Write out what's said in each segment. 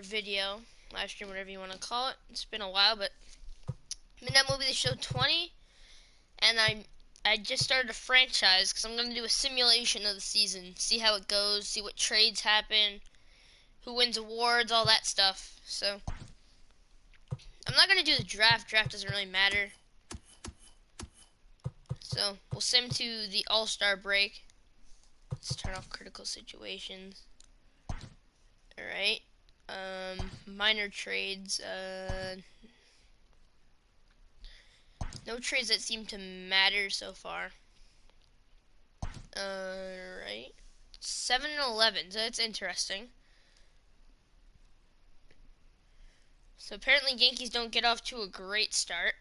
video, live stream, whatever you want to call it. It's been a while, but I'm in MLB The Show 20, and I just started a franchise because I'm going to do a simulation of the season, see how it goes, see what trades happen, who wins awards, all that stuff. So I'm not going to do the draft. Draft doesn't really matter. So we'll sim to the All-Star break. Let's turn off critical situations. Alright. Minor trades. No trades that seem to matter so far. Alright. 7-11, so that's interesting. So apparently Yankees don't get off to a great start.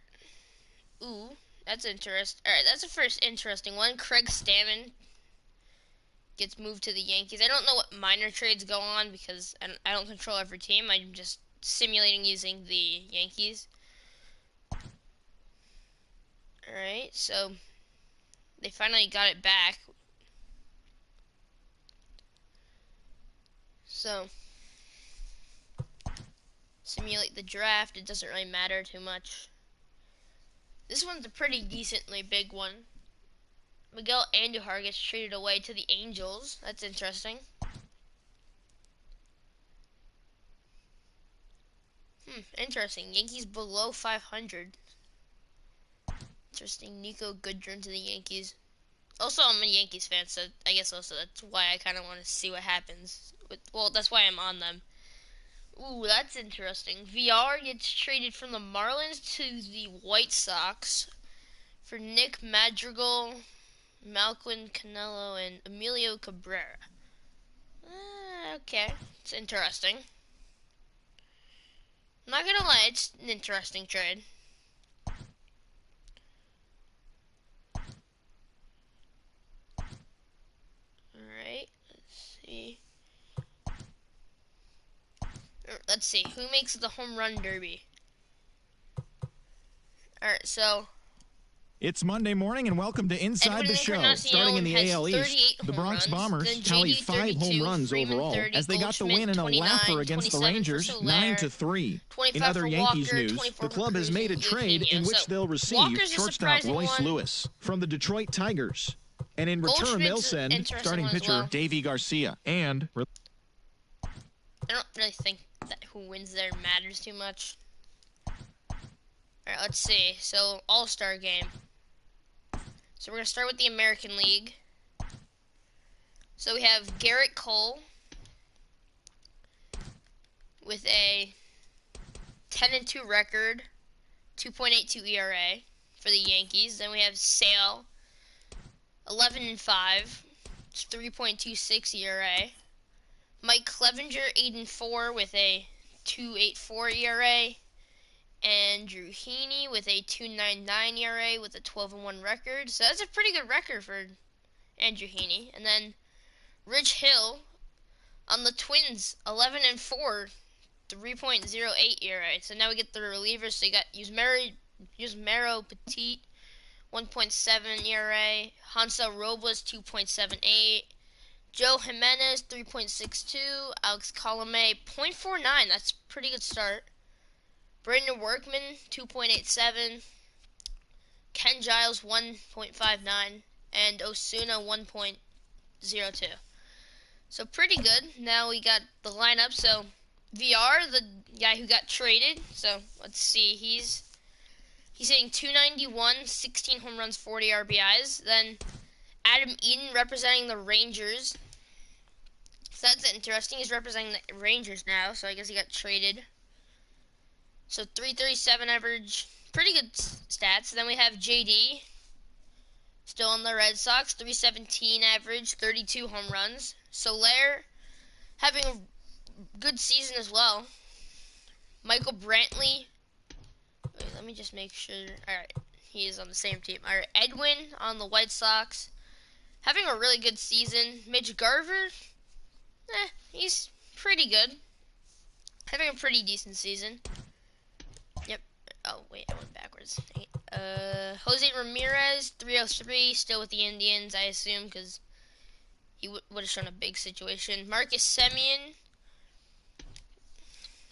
Ooh, that's interesting. Alright, that's the first interesting one. Craig Stammen gets moved to the Yankees. I don't know what minor trades go on because I don't control every team. I'm just simulating using the Yankees. Alright, so they finally got it back. So simulate the draft. It doesn't really matter too much. This one's a pretty decently big one. Miguel Andujar gets traded away to the Angels. That's interesting. Interesting. Yankees below 500. Interesting. Nico Goodrum to the Yankees. Also, I'm a Yankees fan, so I guess also that's why I kind of want to see what happens. Well, that's why I'm on them. Ooh, that's interesting. VR gets traded from the Marlins to the White Sox for Nick Madrigal, Malcolm Canelo, and Emilio Cabrera. Okay, it's interesting. I'm not gonna lie, it's an interesting trade. Alright, let's see. Who makes the home run derby? Alright, so it's Monday morning, and welcome to Inside the Show. Starting in the AL East, the Bronx Bombers tallied 5 home runs overall as they got the win in a laugher against the Rangers, 9-3. In other Yankees news, the club has made a trade in which they'll receive shortstop Royce Lewis from the Detroit Tigers. And in return, they'll send starting pitcher Davy Garcia. And I don't really think that who wins there matters too much. Alright, let's see. So, All-Star game. So we're going to start with the American League. So we have Garrett Cole with a 10-2 record, 2.82 ERA for the Yankees. Then we have Sale, 11-5, 3.26 ERA. Mike Clevenger, 8-4 with a 2.84 ERA. Andrew Heaney with a 2.99 ERA with a 12-1 record. So that's a pretty good record for Andrew Heaney. And then Rich Hill on the Twins, 11-4, 3.08 ERA. So now we get the relievers. So you got Yusmeiro Petit, 1.7 ERA. Hansel Robles, 2.78. Joe Jimenez, 3.62. Alex Colomé, 0.49. That's a pretty good start. Brandon Workman, 2.87. Ken Giles, 1.59. And Osuna, 1.02. So pretty good. Now we got the lineup. So VR, the guy who got traded. So let's see. He's hitting 291, 16 home runs, 40 RBIs. Then Adam Eaton representing the Rangers. So that's interesting. He's representing the Rangers now. So I guess he got traded. So 337 average, pretty good stats. Then we have JD, still on the Red Sox, 317 average, 32 home runs. Soler having a good season as well. Michael Brantley, wait, let me just make sure. Alright, he is on the same team. Alright, Edwin on the White Sox, having a really good season. Mitch Garver, he's pretty good. Having a pretty decent season. Yep. Oh, wait, I went backwards. Jose Ramirez, 303, still with the Indians, I assume, because he would have shown a big situation. Marcus Semien,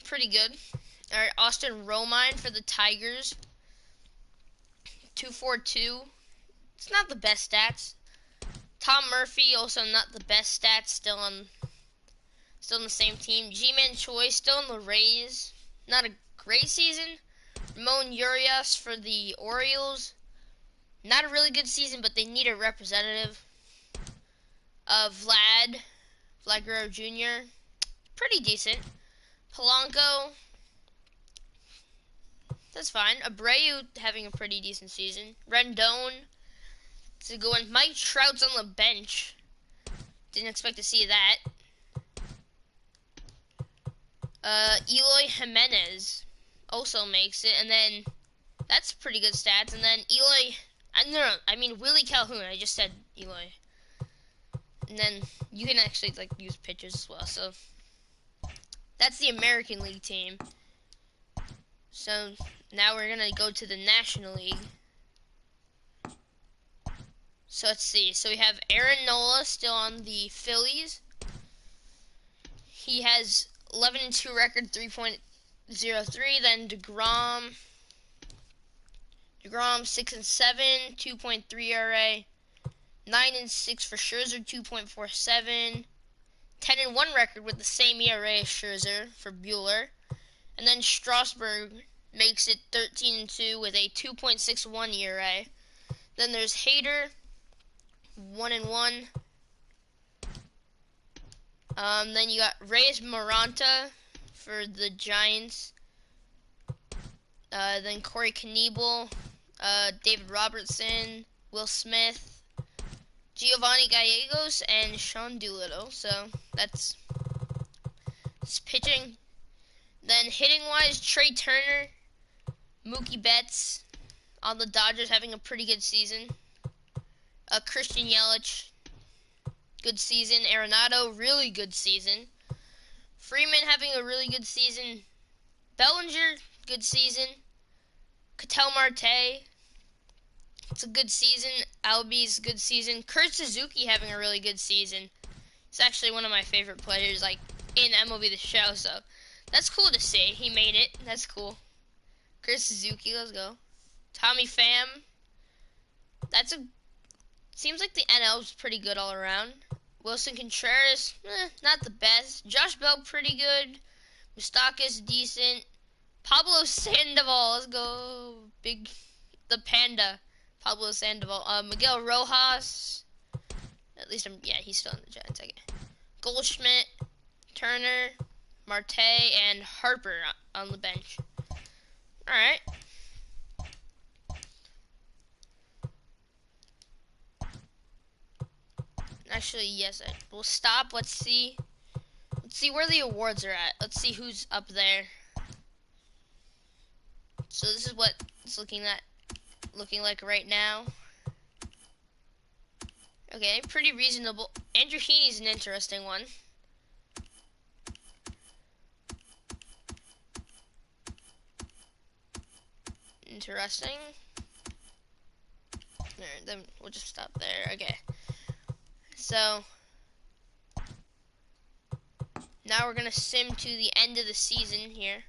pretty good. All right, Austin Romine for the Tigers. 242. It's not the best stats. Tom Murphy, also not the best stats, still on the same team. G-Man Choi, still in the Rays. Not a great season. Ramon Urias for the Orioles. Not a really good season, but they need a representative. Vlad Guerrero Jr. Pretty decent. Polanco, that's fine. Abreu having a pretty decent season. Rendon, it's a good one. Mike Trout's on the bench. Didn't expect to see that. Eloy Jimenez also makes it, and then that's pretty good stats. And then Willie Calhoun. I just said Eloy. And then you can actually use pitchers as well. So that's the American League team. So now we're gonna go to the National League. So let's see. So we have Aaron Nola still on the Phillies. He has 11-2 record, 3.03. Then DeGrom 6-7, 2.3 ERA. 9-6 for Scherzer, 2.47. 10-1 record with the same ERA as Scherzer for Buehler. And then Strasburg makes it 13-2 with a 2.61 ERA. Then there's Hader, 1-1. Then you got Reyes Maranta for the Giants. Then Corey Knebel, David Robertson, Will Smith, Giovanni Gallegos, and Sean Doolittle. So that's pitching. Then hitting-wise, Trey Turner, Mookie Betts on the Dodgers having a pretty good season. Christian Yelich, good season. Arenado, really good season. Freeman having a really good season. Bellinger, good season. Ketel Marte, it's a good season. Albies, good season. Kurt Suzuki having a really good season. He's actually one of my favorite players, in MLB The Show, so that's cool to see. He made it. That's cool. Kurt Suzuki, let's go. Tommy Pham. Seems like the NL is pretty good all around. Wilson Contreras, not the best. Josh Bell, pretty good. Moustakas, decent. Pablo Sandoval, let's go. The Panda. Pablo Sandoval. Miguel Rojas. At least he's still in the Giants, I guess. Goldschmidt, Turner, Marte, and Harper on the bench. Alright. Actually, yes, we'll stop. Let's see where the awards are at. Let's see who's up there. So this is what it's looking like right now. Okay, pretty reasonable. Andrew Heaney's an interesting one. Interesting. Alright, then we'll just stop there. Okay. So now we're gonna sim to the end of the season here.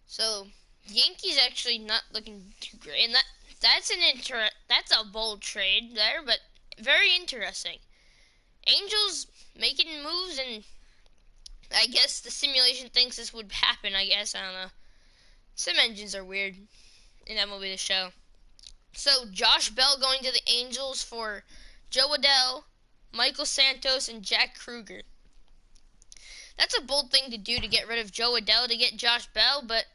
So Yankees actually not looking too great, and that's a bold trade there, but very interesting. Angels making moves, and I guess the simulation thinks this would happen. I guess I don't know. Sim engines are weird in MLB The Show. So Josh Bell going to the Angels for Joe Adell, Michael Santos, and Jack Kruger. That's a bold thing to do, to get rid of Joe Adell to get Josh Bell, but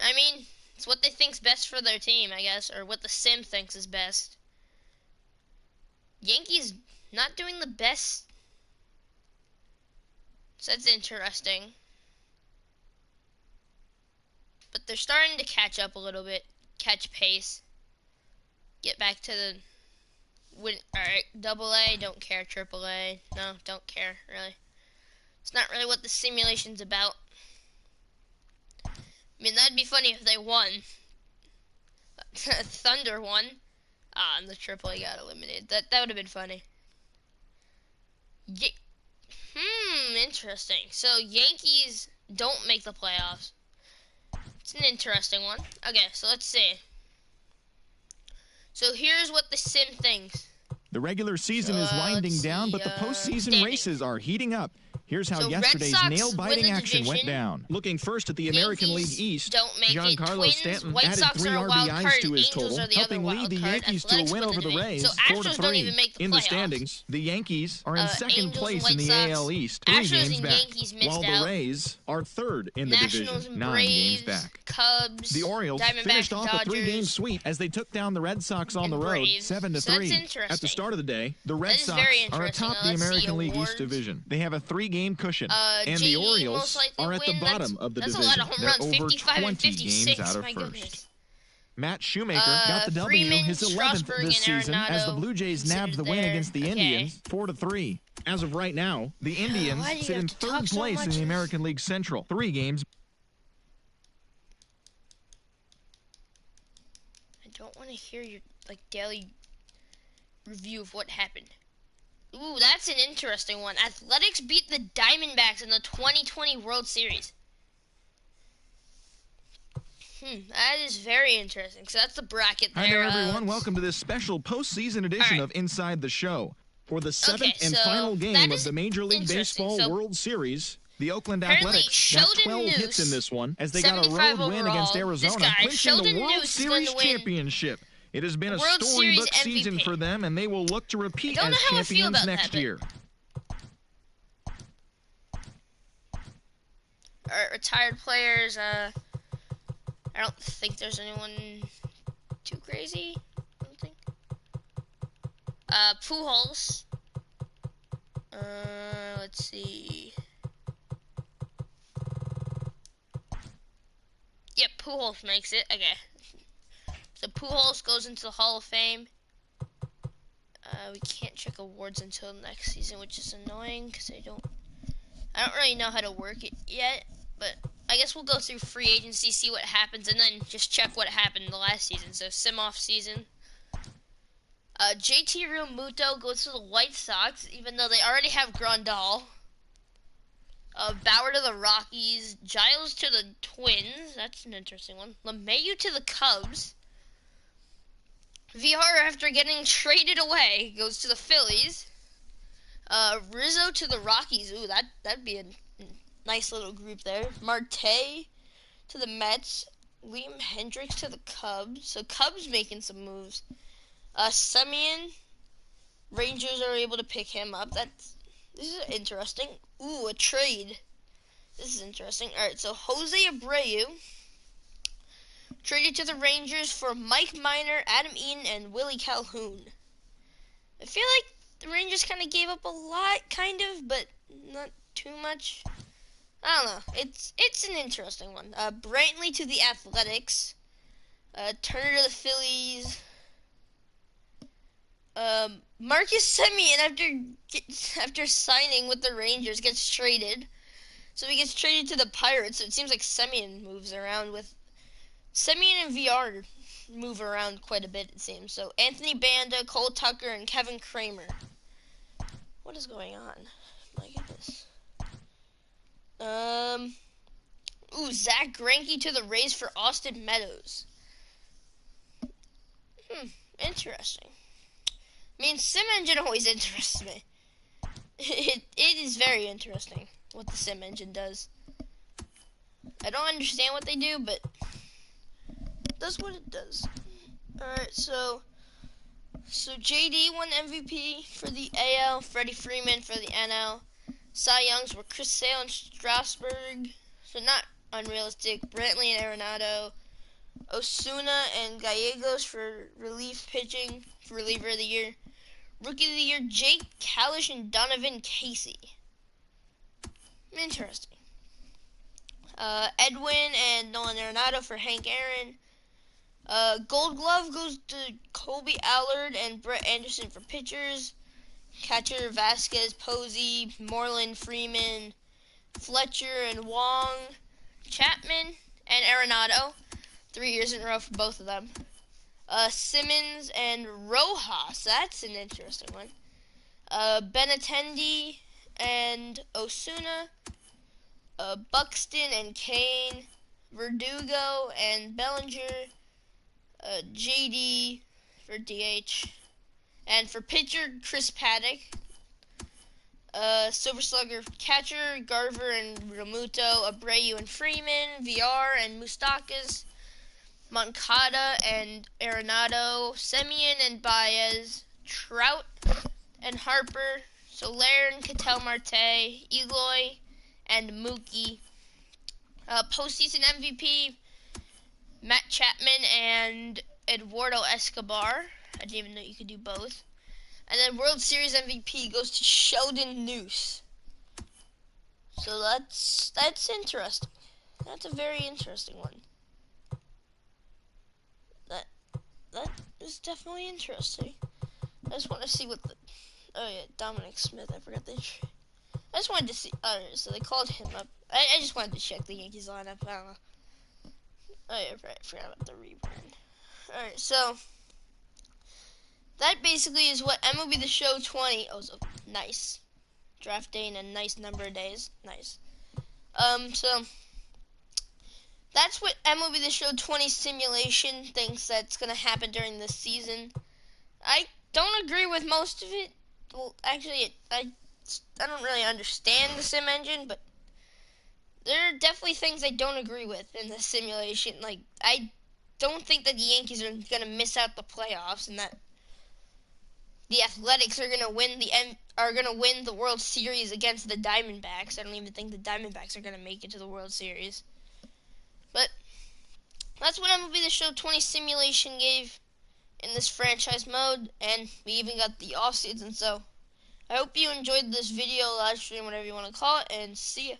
I mean, it's what they think's best for their team, I guess, or what the sim thinks is best. Yankees not doing the best, so that's interesting. But they're starting to catch up a little bit, catch pace, get back to the win. Alright, AA, don't care. AAA, no, don't care, really. It's not really what the simulation's about. I mean, that'd be funny if they won. Thunder won. And the AAA got eliminated. That would have been funny. interesting. So, Yankees don't make the playoffs. It's an interesting one. Okay, so let's see. So, here's what the sim thinks. The regular season is winding down, but the postseason races are heating up. Here's how yesterday's nail-biting action went down. Looking first at the American League East, Giancarlo Stanton added 3 RBIs to his total, helping lead the Yankees to a win over the Rays, 4-3. In the standings, the Yankees are in second place in the AL East, 3 games back, while the Rays are third in the division, 9 games back. Cubs, the Orioles finished off a 3-game sweep as they took down the Red Sox on the road, 7-3. At the start of the day, the Red Sox are atop the American League East division. They have a 3-game cushion, and the Orioles are at the bottom of the division. They're over 20 games out of first. Matt Shoemaker got the W, his 11th this season, as the Blue Jays nabbed the win against the Indians, 4-3. As of right now, the Indians sit in third place in the American League Central, 3 games. I don't want to hear your daily review of what happened. Ooh, that's an interesting one. Athletics beat the Diamondbacks in the 2020 World Series. That is very interesting. So that's the bracket there. Hi there, everyone. Welcome to this special postseason edition of Inside the Show. For the 7th and final game of the Major League Baseball World Series, the Oakland Athletics got 12 hits in this one as they got a road win against Arizona, clinching the World Series championship. It has been a storybook season for them, and they will look to repeat as champions next year. Alright, retired players. I don't think there's anyone too crazy. I don't think. Pujols. Let's see. Yep, Pujols makes it. Okay. So Pujols goes into the Hall of Fame. We can't check awards until next season, which is annoying because I don't really know how to work it yet. But I guess we'll go through free agency, see what happens, and then just check what happened the last season. So sim off season. JT Realmuto goes to the White Sox, even though they already have Grandal. Bauer to the Rockies. Giles to the Twins. That's an interesting one. LeMahieu to the Cubs. VR, after getting traded away, goes to the Phillies. Rizzo to the Rockies. Ooh, that'd be a nice little group there. Marte to the Mets. Liam Hendricks to the Cubs. So Cubs making some moves. Semien. Rangers are able to pick him up. This is interesting. Ooh, a trade. This is interesting. Alright, so Jose Abreu traded to the Rangers for Mike Minor, Adam Eaton, and Willie Calhoun. I feel like the Rangers kind of gave up a lot, but not too much. I don't know. It's an interesting one. Brantley to the Athletics. Turner to the Phillies. Marcus Semien, after signing with the Rangers, gets traded. So he gets traded to the Pirates. So it seems like Semien moves around with... Semien and VR move around quite a bit, it seems. So Anthony Banda, Cole Tucker, and Kevin Kramer. What is going on? My goodness. Ooh, Zach Greinke to the Rays for Austin Meadows. Interesting. I mean, Sim Engine always interests me. It is very interesting what the Sim Engine does. I don't understand what they do, but that's what it does. Alright, so JD won MVP for the AL, Freddie Freeman for the NL. Cy Youngs were Chris Sale and Strasburg, so not unrealistic. Brantley and Arenado. Osuna and Gallegos for relief pitching, for reliever of the year. Rookie of the year, Jake Kalish and Donovan Casey. Interesting. Edwin and Nolan Arenado for Hank Aaron. Gold Glove goes to Colby Allard and Brett Anderson for pitchers. Catcher, Vasquez, Posey, Moreland, Freeman, Fletcher, and Wong. Chapman and Arenado. 3 years in a row for both of them. Simmons and Rojas. That's an interesting one. Benintendi and Osuna, Buxton and Kane, Verdugo and Bellinger, JD for DH, and for pitcher, Chris Paddock, Silver Slugger catcher, Garver and Realmuto, Abreu and Freeman, VR and Moustakas, Moncada and Arenado, Semien and Baez, Trout and Harper, Soler and Ketel Marte, Eloy and Mookie. Postseason MVP, Matt Chapman and Eduardo Escobar. I didn't even know you could do both. And then World Series MVP goes to Sheldon Neuse. So that's interesting. That's a very interesting one. That is definitely interesting. I just want to see what the... Oh yeah, Dominic Smith. I forgot the... I just wanted to see... so they called him up. I just wanted to check the Yankees lineup. I don't know. Oh yeah, right. I forgot about the rebrand. Alright, so... That basically is what MLB The Show 20... Oh, so nice. Draft day in a nice number of days. Nice. So... That's what MLB The Show 20 simulation thinks that's going to happen during this season. I don't agree with most of it. Well, actually, I don't really understand the sim engine, but there are definitely things I don't agree with in the simulation. Like, I don't think that the Yankees are going to miss out the playoffs, and that the Athletics are going to win the World Series against the Diamondbacks. I don't even think the Diamondbacks are going to make it to the World Series. But that's what MLB The Show 20 simulation gave in this franchise mode, and we even got the off season. So I hope you enjoyed this video, live stream, whatever you want to call it, and see ya.